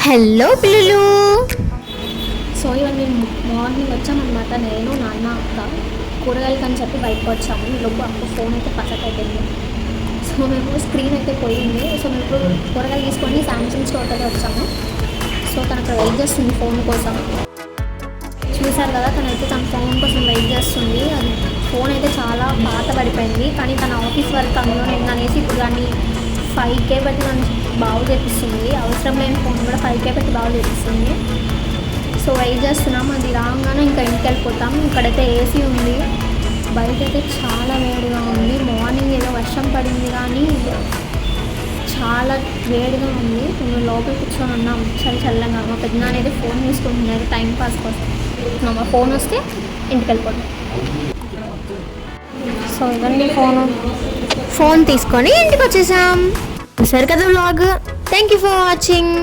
Hello పిల్లలు. So ఇవాళ మేము మార్నింగ్ వచ్చామన్నమాట. నేను నాన్న అక్క కూరగాయలకి అని చెప్పి బయటకు వచ్చాము. ఈలోపు అక్క ఫోన్ అయితే పసక్ అయిపోయింది. సో మేము స్క్రీన్ అయితే పోయింది. సో మేము ఇప్పుడు కూరగాయలు తీసుకొని శాంసంగ్ స్టోర్కి అయితే వచ్చాము. సో తనకు వెయిట్ చేస్తుంది ఫోన్ కోసం. చూశారు కదా, తనైతే తన ఫోన్ కోసం వెయిట్ చేస్తుంది. అది ఫోన్ అయితే చాలా పాత పడిపోయింది, కానీ తన ఆఫీస్ వర్క్ అందులో అనేసి ఇప్పుడు దాన్ని 5K పెట్టి నన్ను బాగు చేపిస్తుంది. అవసరం లేని ఫోన్ కూడా 5K పెట్టి బాగు చేపిస్తుంది. సో వెయిట్ చేస్తున్నాం. అది రాగానే ఇంకా ఇంటికి వెళ్ళిపోతాం. ఇక్కడైతే ఏసీ ఉంది. బయట అయితే చాలా వేడిగా ఉంది. మార్నింగ్ ఏదో వర్షం పడింది కానీ చాలా వేడిగా ఉంది. మేము లోపల కూర్చొని ఉన్నాం చల్లగా. మా పెద్దనాన్న అయితే ఫోన్ తీసుకుంటున్నారు టైం పాస్ కోసం. మా ఫోన్ వస్తే ఇంటికి వెళ్ళిపోతాం. సో ఇదండి ఫోన్ తీసుకొని ఇంటికి వచ్చేసాం. సరే కదా vlog. Thank you for watching.